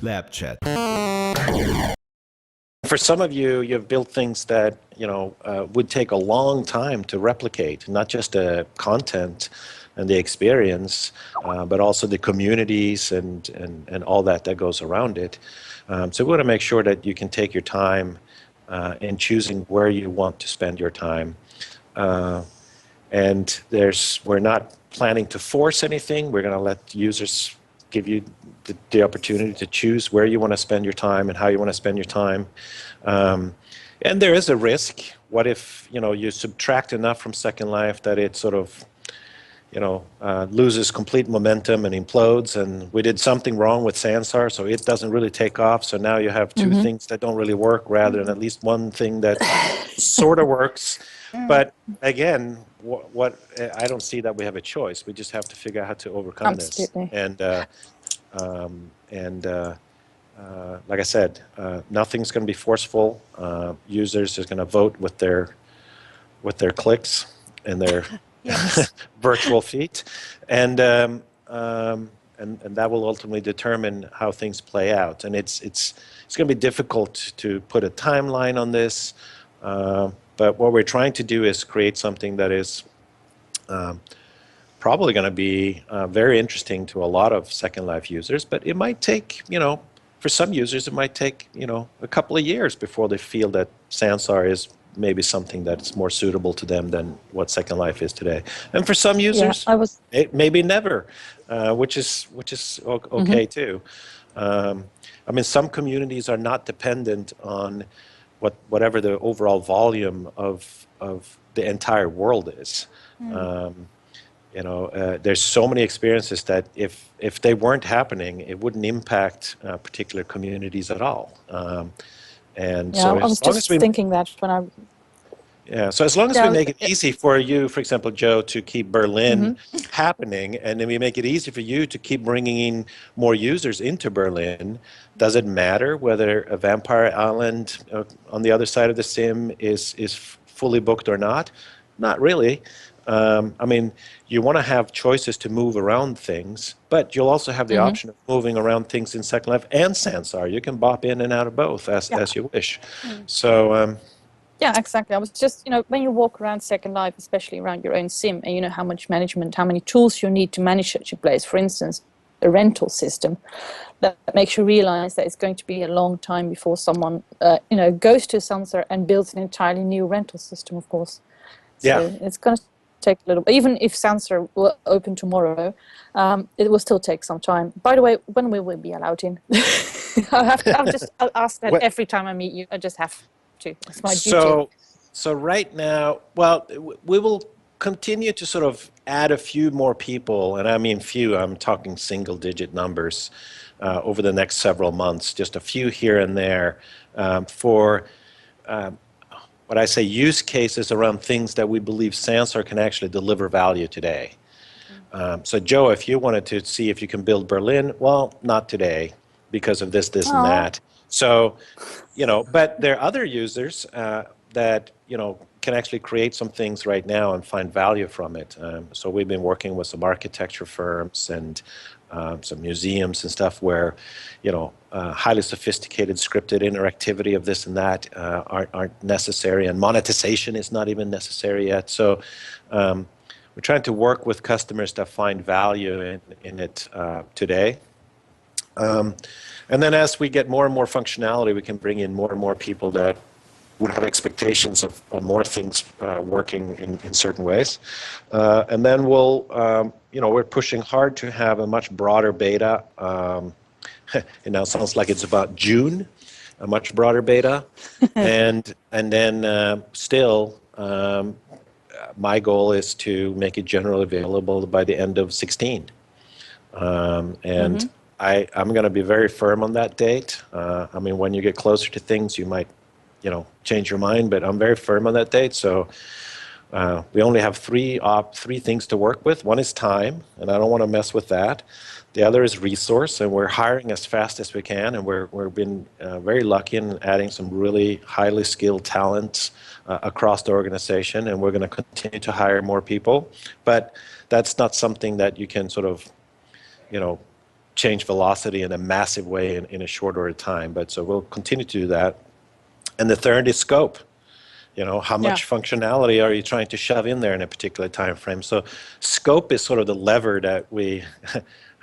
Lab chat. For some of you, you've built things that would take a long time to replicate, not just the content and the experience, but also the communities and all that goes around it. So we want to make sure that you can take your time in choosing where you want to spend your time. And we're not planning to force anything. We're going to let users give you the opportunity to choose where you want to spend your time and how you want to spend your time. And there is a risk. What if you subtract enough from Second Life that it sort of loses complete momentum and implodes, and we did something wrong with Sansar, so it doesn't really take off. So now you have two things that don't really work, rather than at least one thing that sort of works. But again, what I don't see that we have a choice. We just have to figure out how to overcome this. And like I said, nothing's going to be forceful. Users are going to vote with their clicks and their virtual feet, and that will ultimately determine how things play out. And it's going to be difficult to put a timeline on this. But what we're trying to do is create something that is probably going to be very interesting to a lot of Second Life users. But it might take, for some users, it might take, a couple of years before they feel that Sansar is maybe something that's more suitable to them than what Second Life is today. And for some users, maybe never, which is okay too. I mean, some communities are not dependent on whatever the overall volume of the entire world is. There's so many experiences that if they weren't happening, it wouldn't impact particular communities at all. So I was just thinking that when I... Yeah, so as long as we make it easy for you, for example, Joe, to keep Berlin happening, and then we make it easy for you to keep bringing in more users into Berlin, does it matter whether a Vampire Island on the other side of the sim is fully booked or not? Not really. I mean, you want to have choices to move around things, but you'll also have the option of moving around things in Second Life and Sansar. You can bop in and out of both as you wish. So... yeah, exactly. I was just, when you walk around Second Life, especially around your own sim, and you know how much management, how many tools you need to manage such a place. For instance, a rental system that makes you realize that it's going to be a long time before someone, goes to Sansar and builds an entirely new rental system, of course. So it's going to take a little, even if Sansar will open tomorrow, it will still take some time. By the way, when will we be allowed in? I'll ask that every time I meet you. I just have to. It's my duty. So right now, well, we will continue to sort of add a few more people, and I mean few, I'm talking single-digit numbers over the next several months, just a few here and there for what I say use cases around things that we believe Sansar can actually deliver value today. So Joe, if you wanted to see if you can build Berlin, well, not today because of this, and that. So, but there are other users that, can actually create some things right now and find value from it. So we've been working with some architecture firms and some museums and stuff where, highly sophisticated scripted interactivity of this and that aren't necessary, and monetization is not even necessary yet. So we're trying to work with customers that find value in it today. And then as we get more and more functionality, we can bring in more and more people that would have expectations of more things working in certain ways. And then we're pushing hard to have a much broader beta. It now sounds like it's about June, a much broader beta. and then still, my goal is to make it generally available by the end of 16. I'm going to be very firm on that date. I mean, when you get closer to things, you might, change your mind, but I'm very firm on that date. So we only have three things to work with. One is time, and I don't want to mess with that. The other is resource, and we're hiring as fast as we can, and we've been very lucky in adding some really highly skilled talent across the organization, and we're going to continue to hire more people. But that's not something that you can sort of, change velocity in a massive way in a short order of time. But so we'll continue to do that. And the third is scope. You know, how much functionality are you trying to shove in there in a particular time frame? So scope is sort of the lever that we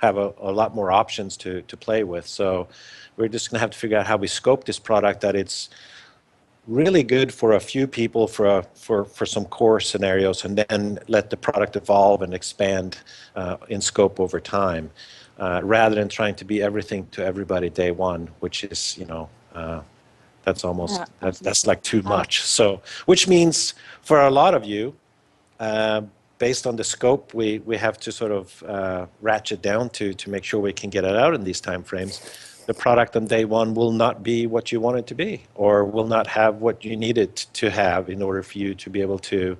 have a lot more options to play with. So we're just going to have to figure out how we scope this product, that it's really good for a few people for some core scenarios, and then let the product evolve and expand in scope over time, rather than trying to be everything to everybody day one, which is, you know, that's almost, that's like too much. So, which means for a lot of you, based on the scope, we have to sort of ratchet down to make sure we can get it out in these time frames. The product on day one will not be what you want it to be, or will not have what you need it to have in order for you to be able to,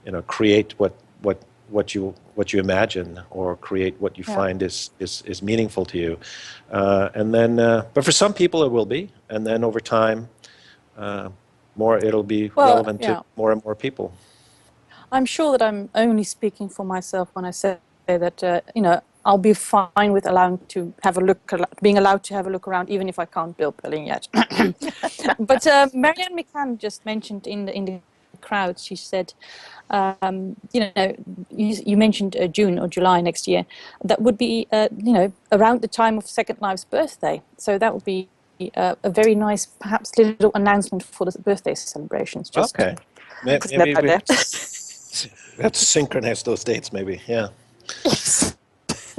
you know, create what you imagine, or create what you find is meaningful to you. And then, but for some people it will be, and then over time, it'll be relevant to more and more people. I'm sure that I'm only speaking for myself when I say that, you know, I'll be fine with being allowed to have a look around, even if I can't build Berlin yet. But Marianne McCann just mentioned in the crowd, she said, you know, you mentioned June or July next year. That would be, you know, around the time of Second Life's birthday. So that would be a very nice, perhaps, little announcement for the birthday celebrations. Just okay. Maybe we have to synchronize those dates, maybe. Yeah. Yes.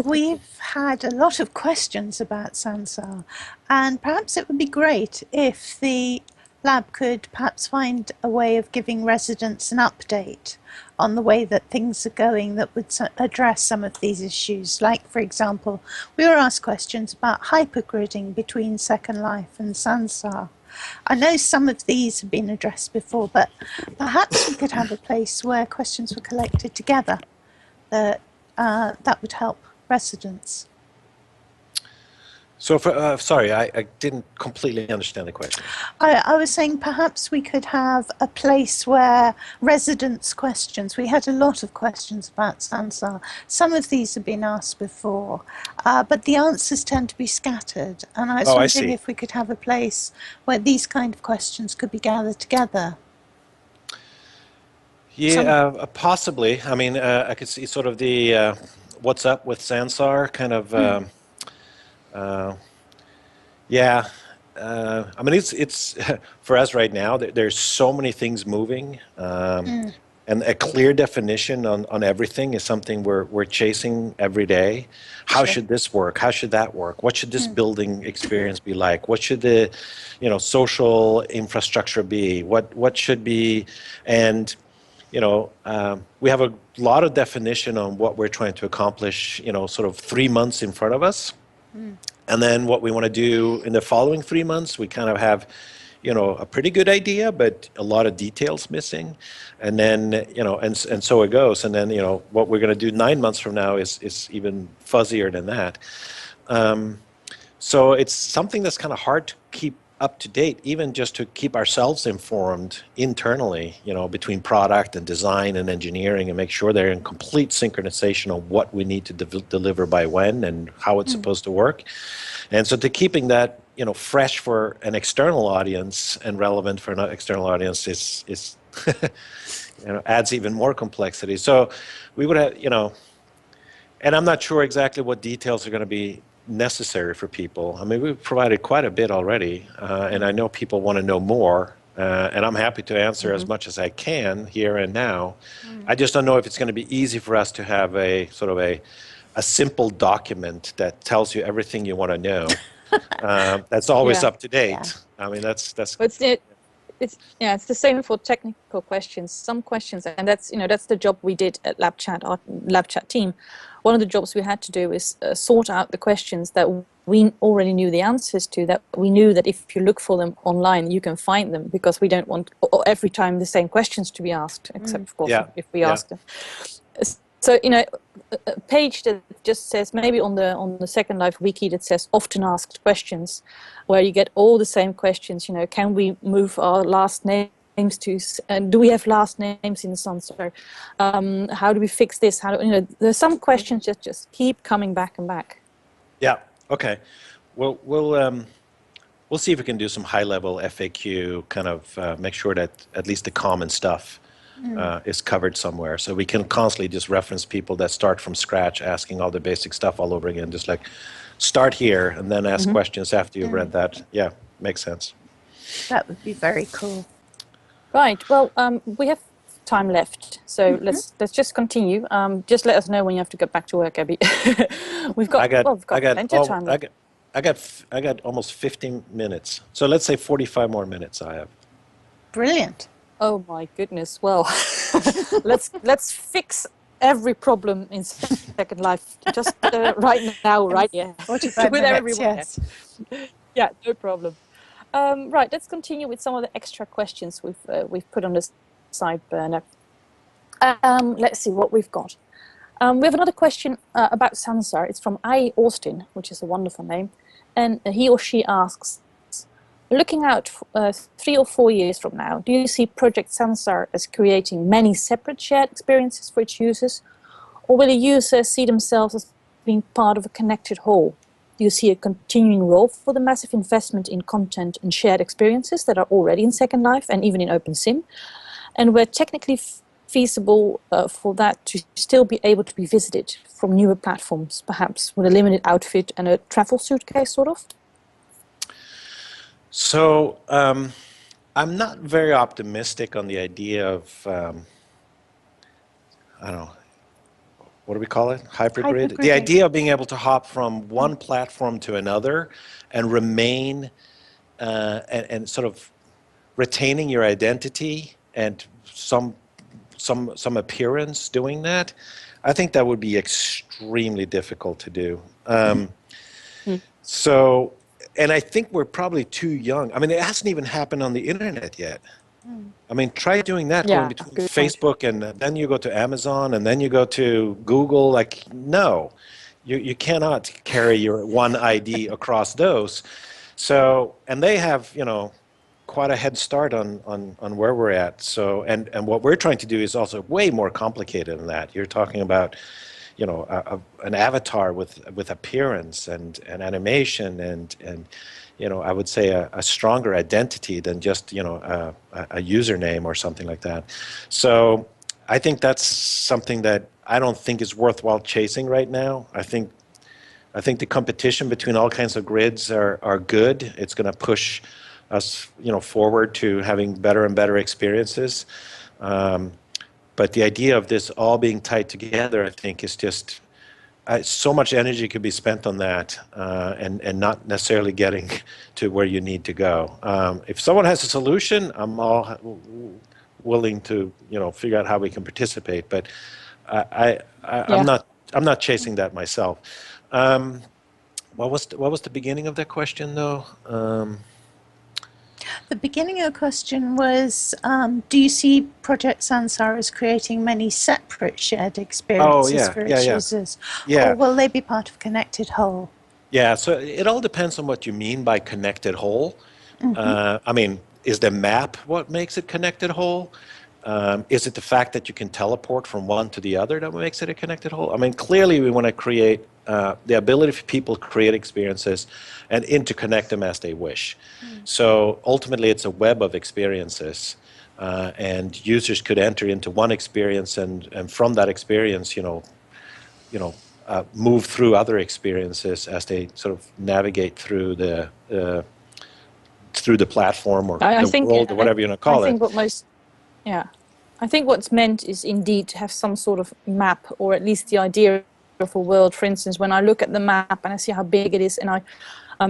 We've had a lot of questions about Sansar, and perhaps it would be great if the lab could perhaps find a way of giving residents an update on the way that things are going that would address some of these issues. Like, for example, we were asked questions about hypergridding between Second Life and Sansar. I know some of these have been addressed before, but perhaps we could have a place where questions were collected together. That would help residents. So, sorry, I didn't completely understand the question. I was saying perhaps we could have a place where residents' questions, we had a lot of questions about Sansar. Some of these have been asked before, but the answers tend to be scattered. And I was wondering if we could have a place where these kind of questions could be gathered together. Yeah, possibly. I mean, I could see sort of the what's up with Sansar kind of. Yeah, I mean, it's for us right now. There's so many things moving, and a clear definition on everything is something we're chasing every day. How should this work? How should that work? What should this building experience be like? What should the, you know, social infrastructure be? What should be, and you know, we have a lot of definition on what we're trying to accomplish, you know, sort of 3 months in front of us. And then what we want to do in the following 3 months, we kind of have, you know, a pretty good idea, but a lot of details missing. And then, you know, and so it goes. And then, you know, what we're going to do 9 months from now is even fuzzier than that. So it's something that's kind of hard to keep up to date, even just to keep ourselves informed internally, you know, between product and design and engineering, and make sure they're in complete synchronization on what we need to deliver by when and how it's supposed to work. And so to keeping that, you know, fresh for an external audience and relevant for an external audience is you know, adds even more complexity. So we would have, you know, and I'm not sure exactly what details are going to be necessary for people. I mean, we've provided quite a bit already, and I know people want to know more, and I'm happy to answer as much as I can here and now. I just don't know if it's going to be easy for us to have a sort of a simple document that tells you everything you want to know. That's always up to date. Yeah. I mean, that's. It's the same for technical questions. Some questions, and that's, you know, that's the job we did at our lab chat team. One of the jobs we had to do is sort out the questions that we already knew the answers to, that we knew that if you look for them online, you can find them, because we don't want every time the same questions to be asked, except of course if we ask them. So, you know, a page that just says, maybe on the Second Life wiki, that says often asked questions, where you get all the same questions. You know, can we move our last names to, do we have last names in Sansar? How do we fix this? How do, you know, there's some questions that just keep coming back and back. Yeah. Okay. Well, we'll see if we can do some high-level FAQ, kind of make sure that at least the common stuff is covered somewhere. So we can constantly just reference people that start from scratch, asking all the basic stuff all over again. Just like start here and then ask questions after you've read that. Yeah, makes sense. That would be very cool. Right. Well, we have time left, so let's just continue. Just let us know when you have to get back to work, Ebbe. we've got plenty of time left. I got almost 15 minutes. So let's say 45 more minutes I have. Brilliant. Oh my goodness. Well, let's fix every problem in Second Life just right now, right here. 45 with minutes, everyone. yes. Yeah, no problem. Right, let's continue with some of the extra questions we've put on the side burner. Let's see what we've got. We have another question about Sansar. It's from I. Austin, which is a wonderful name. And he or she asks, looking out 3 or 4 years from now, do you see Project Sansar as creating many separate shared experiences for its users? Or will the users see themselves as being part of a connected whole? Do you see a continuing role for the massive investment in content and shared experiences that are already in Second Life and even in OpenSim? And where technically feasible for that to still be able to be visited from newer platforms, perhaps with a limited outfit and a travel suitcase, sort of? So I'm not very optimistic on the idea of, I don't know, what do we call it? Hypergrid? The idea of being able to hop from one platform to another and remain and sort of retaining your identity and some appearance doing that, I think that would be extremely difficult to do. So, and I think we're probably too young. I mean, it hasn't even happened on the internet yet. I mean, try doing that going between Facebook and then you go to Amazon and then you go to Google. Like, no, you cannot carry your one ID across those. So, and they have, you know, quite a head start on where we're at. So, and what we're trying to do is also way more complicated than that. You're talking about, you know, an avatar with appearance and animation and you know, I would say a stronger identity than just, you know, a username or something like that. So I think that's something that I don't think is worthwhile chasing right now. I think the competition between all kinds of grids are good. It's going to push us, you know, forward to having better and better experiences. But the idea of this all being tied together, I think, is just so much energy could be spent on that and not necessarily getting to where you need to go. If someone has a solution, I'm all willing to, you know, figure out how we can participate. But I'm not chasing that myself. What was the beginning of that question, though? The beginning of the question was, do you see Project Sansar as creating many separate shared experiences for its users? Yeah. Or will they be part of a connected whole? Yeah, so it all depends on what you mean by connected whole. I mean, is the map what makes it connected whole? Is it the fact that you can teleport from one to the other that makes it a connected whole? I mean, clearly we want to create the ability for people to create experiences and interconnect them as they wish. So ultimately it's a web of experiences and users could enter into one experience and from that experience, move through other experiences as they sort of navigate through the platform or the world or whatever you want to call it. I think what's meant is indeed to have some sort of map or at least the idea of a world. For instance, when I look at the map and I see how big it is, and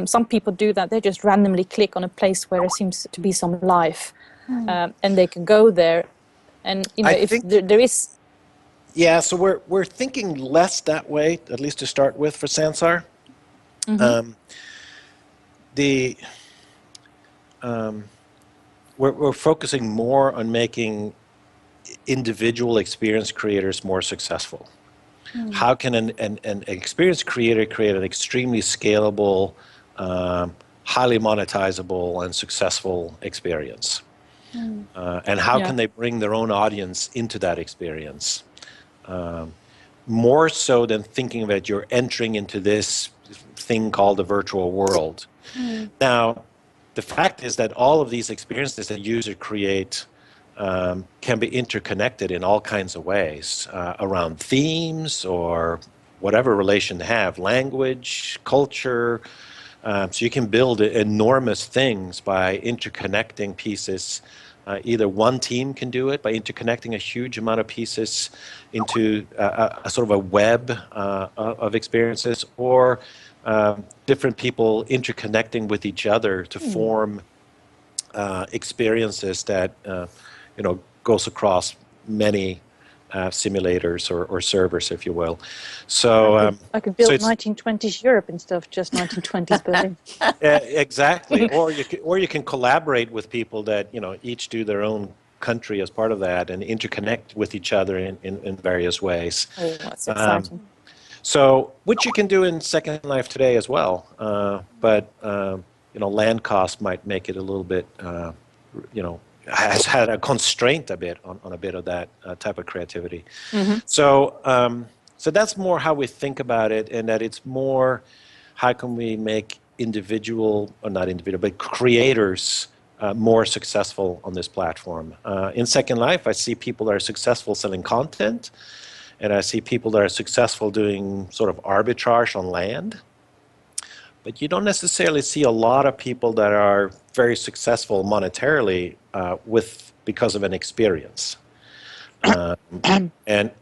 some people do that, they just randomly click on a place where there seems to be some life, and they can go there. And you know, there is. Yeah, so we're thinking less that way, at least to start with, for Sansar. We're focusing more on making individual experience creators more successful. How can an experience creator create an extremely scalable, highly monetizable, and successful experience? And how can they bring their own audience into that experience? More so than thinking that you're entering into this thing called the virtual world. Now, the fact is that all of these experiences that users create can be interconnected in all kinds of ways around themes or whatever relation they have, language, culture. So you can build enormous things by interconnecting pieces. Either one team can do it by interconnecting a huge amount of pieces into a sort of a web of experiences, or different people interconnecting with each other to form experiences that goes across many simulators or servers, if you will. So I could build so it's, 1920s Europe instead of just 1920s Berlin. exactly. Or you can collaborate with people that each do their own country as part of that and interconnect with each other in various ways. Oh, that's exciting. So, which you can do in Second Life today as well, but land cost might make it a little bit, has had a constraint a bit on a bit of that type of creativity. So, so that's more how we think about it, and that it's more how can we make individual, or not individual, but creators more successful on this platform. In Second Life, I see people that are successful selling content, and I see people that are successful doing sort of arbitrage on land. But you don't necessarily see a lot of people that are very successful monetarily because of an experience. And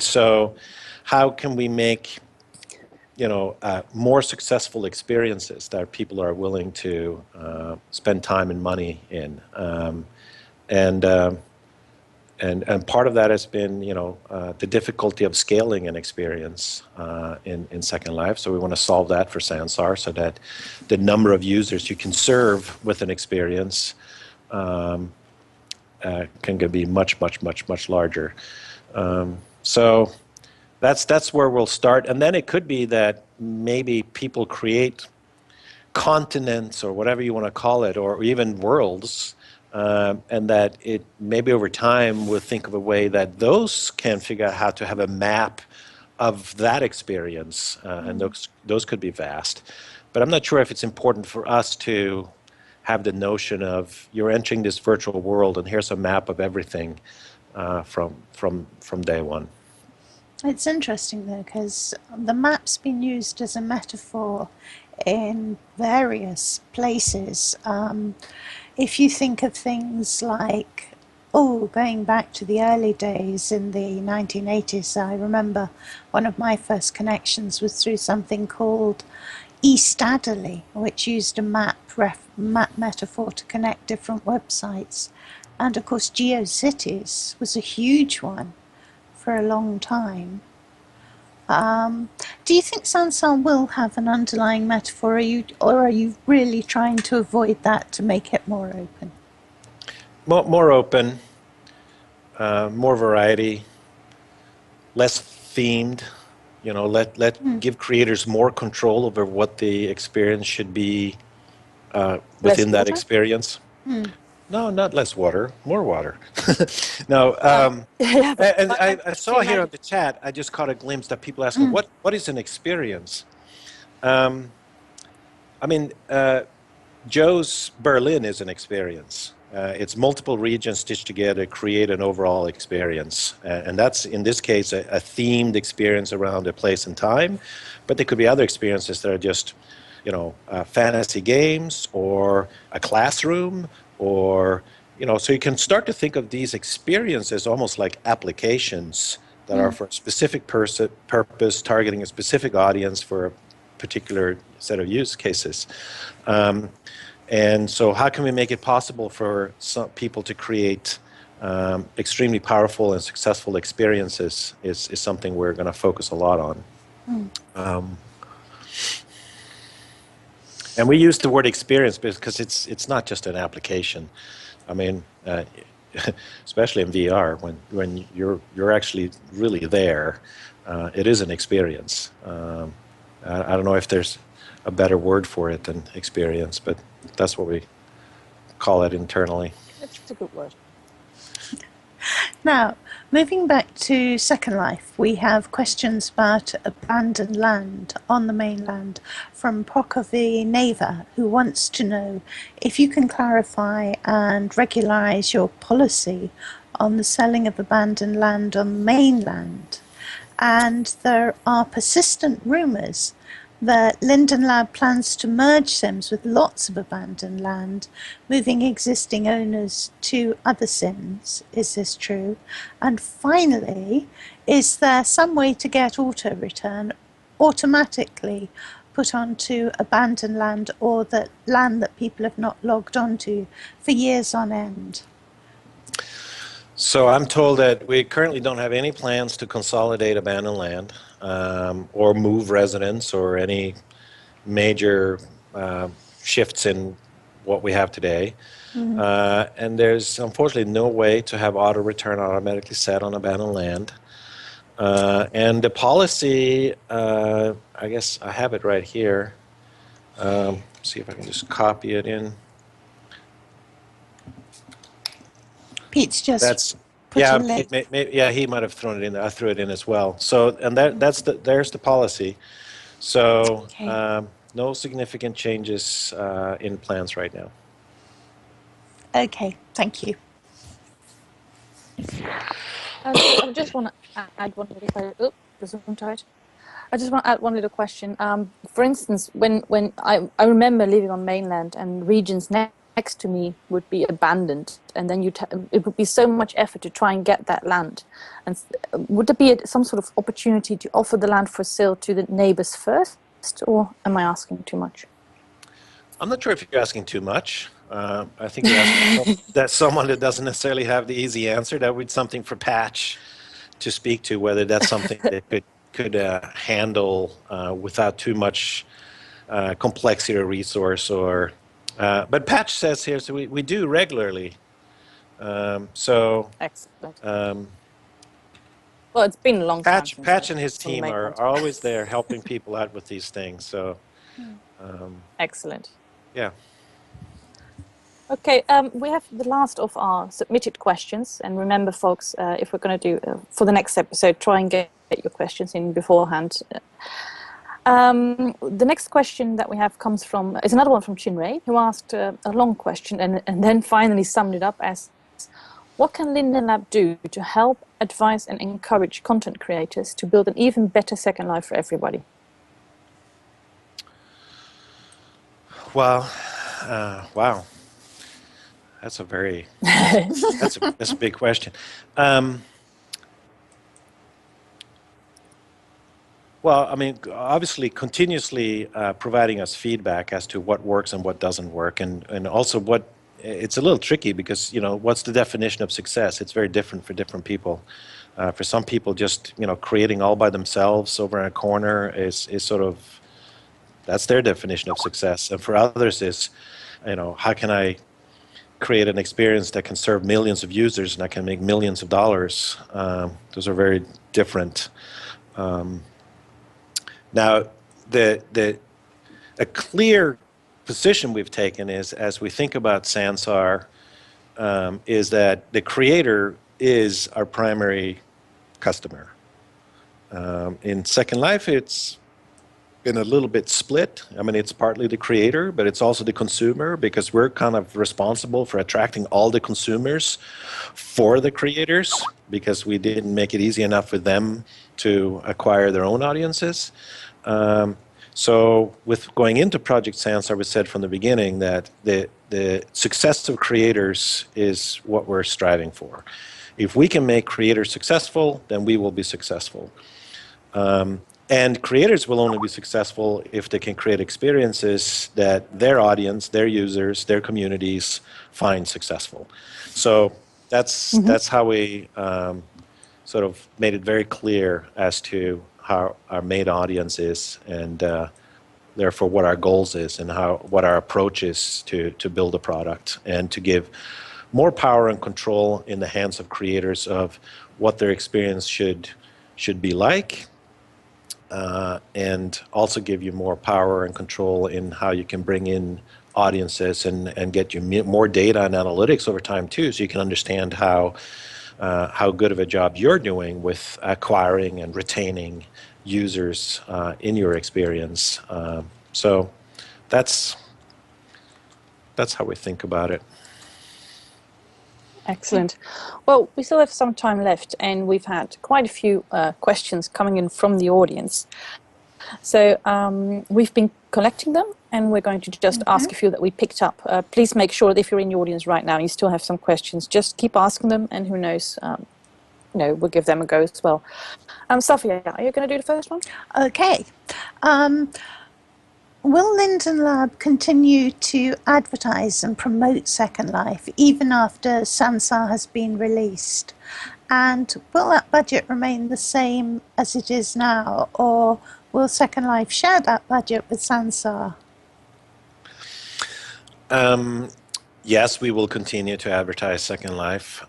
so how can we make more successful experiences that people are willing to spend time and money in? And part of that has been, the difficulty of scaling an experience in Second Life. So we want to solve that for Sansar, so that the number of users you can serve with an experience can be much, much, much, much larger. So that's where we'll start. And then it could be that maybe people create continents or whatever you want to call it, or even worlds. And that it maybe over time we'll think of a way that those can figure out how to have a map of that experience, and those could be vast. But I'm not sure if it's important for us to have the notion of you're entering this virtual world and here's a map of everything from day one. It's interesting though, because the map's been used as a metaphor in various places. If you think of things like, going back to the early days in the 1980s, I remember one of my first connections was through something called East Adderley, which used a map metaphor to connect different websites. And of course, GeoCities was a huge one for a long time. Do you think Sansar will have an underlying metaphor, or are you really trying to avoid that to make it more open? More open, more variety, less themed. Give creators more control over what the experience should be within that experience. No, not less water, more water. No, and I saw here on the chat, I just caught a glimpse that people asking, what is an experience? Joe's Berlin is an experience. It's multiple regions stitched together create an overall experience. And that's, in this case, a themed experience around a place and time. But there could be other experiences that are just, fantasy games or a classroom, or so you can start to think of these experiences almost like applications that are for a specific purpose, targeting a specific audience for a particular set of use cases. And so how can we make it possible for some people to create extremely powerful and successful experiences is something we're going to focus a lot on. And we use the word experience because it's not just an application. I mean, especially in VR, when you're actually really there, it is an experience. I don't know if there's a better word for it than experience, but that's what we call it internally. It's a good word. Now, Moving back to Second Life, we have questions about abandoned land on the mainland from Prokovi Neva, who wants to know if you can clarify and regularise your policy on the selling of abandoned land on the mainland. And there are persistent rumours that Linden Lab plans to merge sims with lots of abandoned land, moving existing owners to other sims. Is this true? And finally, is there some way to get auto return automatically put onto abandoned land or that land that people have not logged onto for years on end? So I'm told that we currently don't have any plans to consolidate abandoned land or move residents or any major shifts in what we have today. And there's unfortunately no way to have auto return automatically set on abandoned land. And the policy, I guess I have it right here. See if I can just copy it in. Pete's just Yeah, put a link. yeah, he might have thrown it in there. I threw it in as well. So, and there's the policy. So, Okay. no significant changes in plans right now. Okay, thank you. I just want to add one little question. Oh, the Zoom tied. I just want to add one little question. For instance, when I remember living on mainland and regions next to me would be abandoned, and then it would be so much effort to try and get that land. And would there be some sort of opportunity to offer the land for sale to the neighbors first, or am I asking too much? I'm not sure if you're asking too much. I think you're asking that someone that doesn't necessarily have the easy answer. That would be something for Patch to speak to, whether that's something that could handle without too much complexity or resource. Or but Patch says here, so we do regularly. Excellent. Well, it's been a long time. Patch and his team are always there helping people out with these things. So excellent. Yeah. Okay, we have the last of our submitted questions, and remember, folks, if we're going to do for the next episode, try and get your questions in beforehand. The next question that we have is another one from Chinray, who asked a long question and then finally summed it up as, what can Linden Lab do to help, advise and encourage content creators to build an even better Second Life for everybody? Well, wow. That's a very that's a big question. Well, I mean, obviously, continuously providing us feedback as to what works and what doesn't work, and also what it's a little tricky because what's the definition of success? It's very different for different people. For some people, just creating all by themselves over in a corner is sort of that's their definition of success, and for others is how can I create an experience that can serve millions of users and I can make millions of dollars. Those are very different. Now, a clear position we've taken is, as we think about Sansar, is that the creator is our primary customer. In Second Life, it's been a little bit split. I mean, it's partly the creator, but it's also the consumer, because we're kind of responsible for attracting all the consumers for the creators, because we didn't make it easy enough for them to acquire their own audiences. So with going into Project Sansar, we said from the beginning that the success of creators is what we're striving for. If we can make creators successful, then we will be successful. And creators will only be successful if they can create experiences that their audience, their users, their communities find successful. So that's how we sort of made it very clear as to how our main audience is, and therefore what our goals is, and what our approach is to build a product, and to give more power and control in the hands of creators of what their experience should be like. And also give you more power and control in how you can bring in audiences and get you more data and analytics over time too, so you can understand how how good of a job you're doing with acquiring and retaining users in your experience. So that's how we think about it. Excellent. Well, we still have some time left, and we've had quite a few questions coming in from the audience. So we've been collecting them, and we're going to just ask a few that we picked up. Please make sure that if you're in the audience right now, you still have some questions, just keep asking them, and who knows, we'll give them a go as well. Saffia, are you going to do the first one? Okay. Will Linden Lab continue to advertise and promote Second Life even after Sansar has been released? And will that budget remain the same as it is now, or will Second Life share that budget with Sansar? Yes, we will continue to advertise Second Life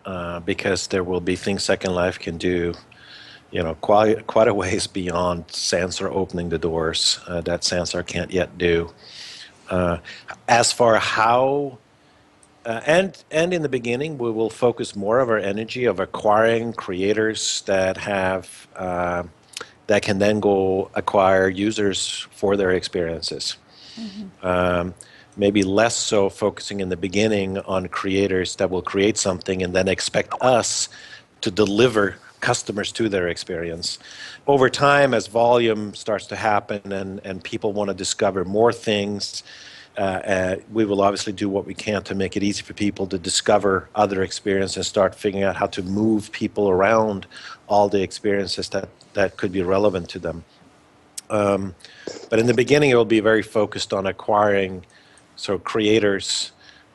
because there will be things Second Life can do, quite a ways beyond Sansar opening the doors that Sansar can't yet do. As for how, and in the beginning, we will focus more of our energy of acquiring creators that have that can then go acquire users for their experiences. Maybe less so focusing in the beginning on creators that will create something and then expect us to deliver customers to their experience. Over time, as volume starts to happen and people want to discover more things, we will obviously do what we can to make it easy for people to discover other experiences and start figuring out how to move people around all the experiences that could be relevant to them. But in the beginning, it will be very focused on acquiring creators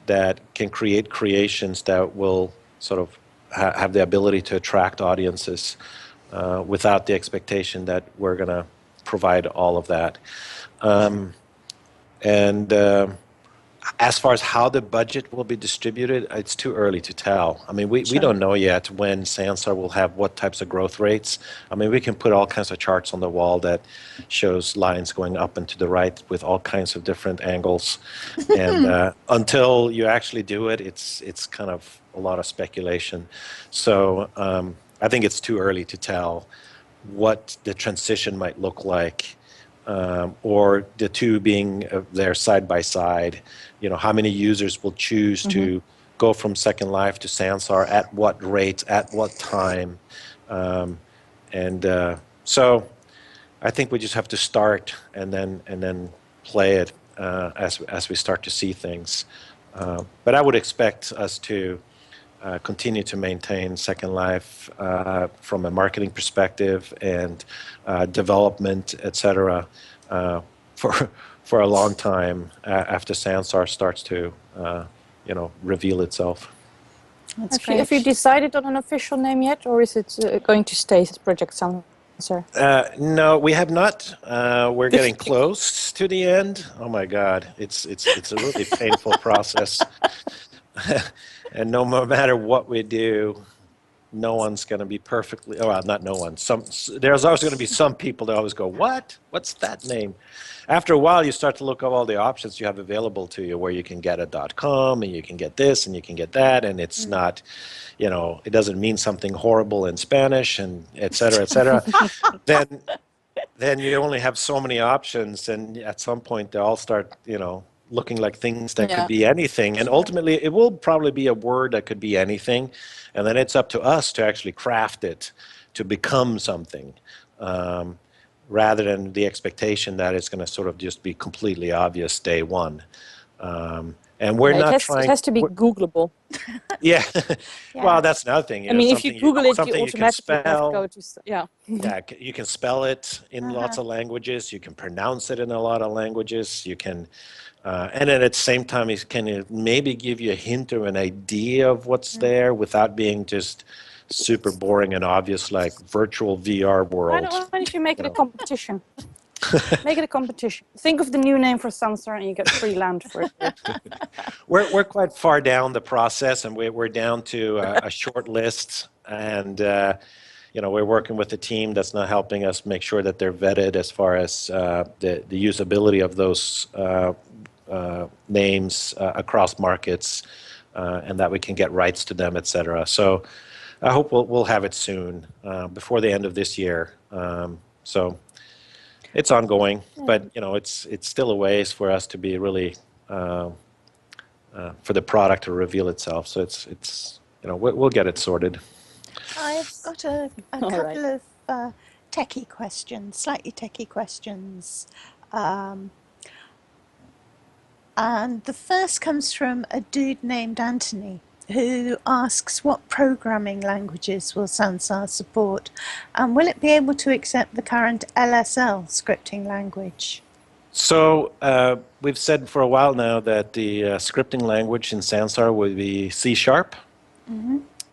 that can create creations that will sort of have the ability to attract audiences without the expectation that we're going to provide all of that. As far as how the budget will be distributed, it's too early to tell. I mean, we don't know yet when Sansar will have what types of growth rates. I mean, we can put all kinds of charts on the wall that shows lines going up and to the right with all kinds of different angles. And until you actually do it, it's kind of a lot of speculation. So I think it's too early to tell what the transition might look like. Or the two being there side by side, how many users will choose to go from Second Life to Sansar, at what rate, at what time. So I think we just have to start and then play it as we start to see things. But I would expect us to continue to maintain Second Life from a marketing perspective and development, etc., for a long time after Sansar starts to reveal itself. Have you decided on an official name yet, or is it going to stay as Project Sansar? No, we have not. We're getting close to the end. Oh my God, it's a really painful process. And no matter what we do, no one's going to be perfectly, not no one. There's always going to be some people that always go, what? What's that name? After a while, you start to look at all the options you have available to you, where you can get a .com and you can get this and you can get that, and it's not, it doesn't mean something horrible in Spanish, and et cetera, et cetera. Then you only have so many options, and at some point they all start, looking like things that could be anything. And ultimately, it will probably be a word that could be anything. And then it's up to us to actually craft it to become something, rather than the expectation that it's going to sort of just be completely obvious day one. And we're not trying... It has to be Googleable. Yeah. Well, that's another thing. I mean, if you Google it, you automatically have to go to... Yeah, you can spell it in lots of languages. You can pronounce it in a lot of languages. You can... and then at the same time, it can maybe give you a hint or an idea of what's there without being just super boring and obvious, like virtual VR world. Why don't you make it a competition? Make it a competition. Think of the new name for Sansar and you get free land for it. We're quite far down the process, and we're down to a short list, and we're working with a team that's now helping us make sure that they're vetted as far as the usability of those names across markets, and that we can get rights to them, etc. So I hope we'll have it soon, before the end of this year. So it's ongoing, but it's still a ways for us to be really for the product to reveal itself. So it's we'll get it sorted. I've got a All couple of techie questions, slightly techie questions. And the first comes from a dude named Anthony, who asks what programming languages will Sansar support, and will it be able to accept the current LSL scripting language? So we've said for a while now that the scripting language in Sansar will be C#.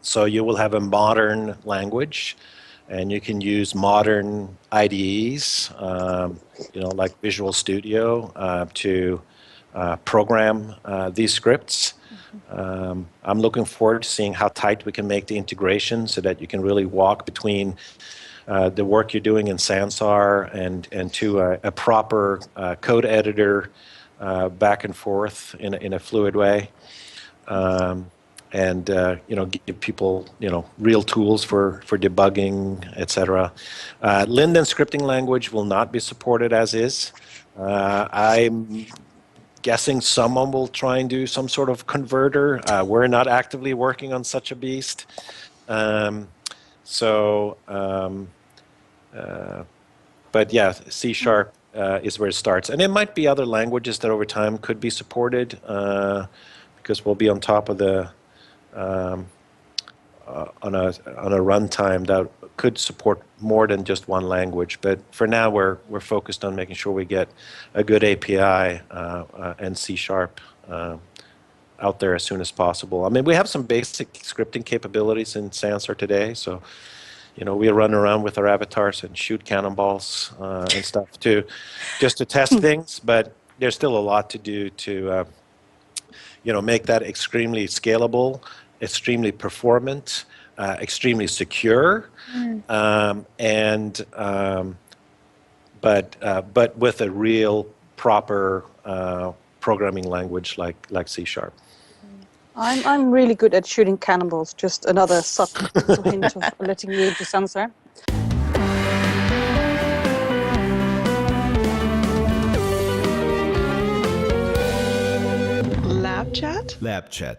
So you will have a modern language, and you can use modern IDEs, like Visual Studio, to program these scripts. I'm looking forward to seeing how tight we can make the integration so that you can really walk between the work you're doing in Sansar and to a proper code editor, back and forth in a fluid way. And give people real tools for debugging, etc. Linden scripting language will not be supported as is. I'm guessing someone will try and do some sort of converter. We're not actively working on such a beast. But yeah, C# is where it starts, and there might be other languages that over time could be supported, because we'll be on top of the on a runtime that could support more than just one language. But for now, we're focused on making sure we get a good API and C# out there as soon as possible. I mean, we have some basic scripting capabilities in Sansar today, so we run around with our avatars and shoot cannonballs and stuff just to test things. But there's still a lot to do to make that extremely scalable, extremely performant, extremely secure, but with a real proper programming language like C#. I'm really good at shooting cannonballs. Just another subtle hint of letting you into Sansar. Lab chat? Lab chat.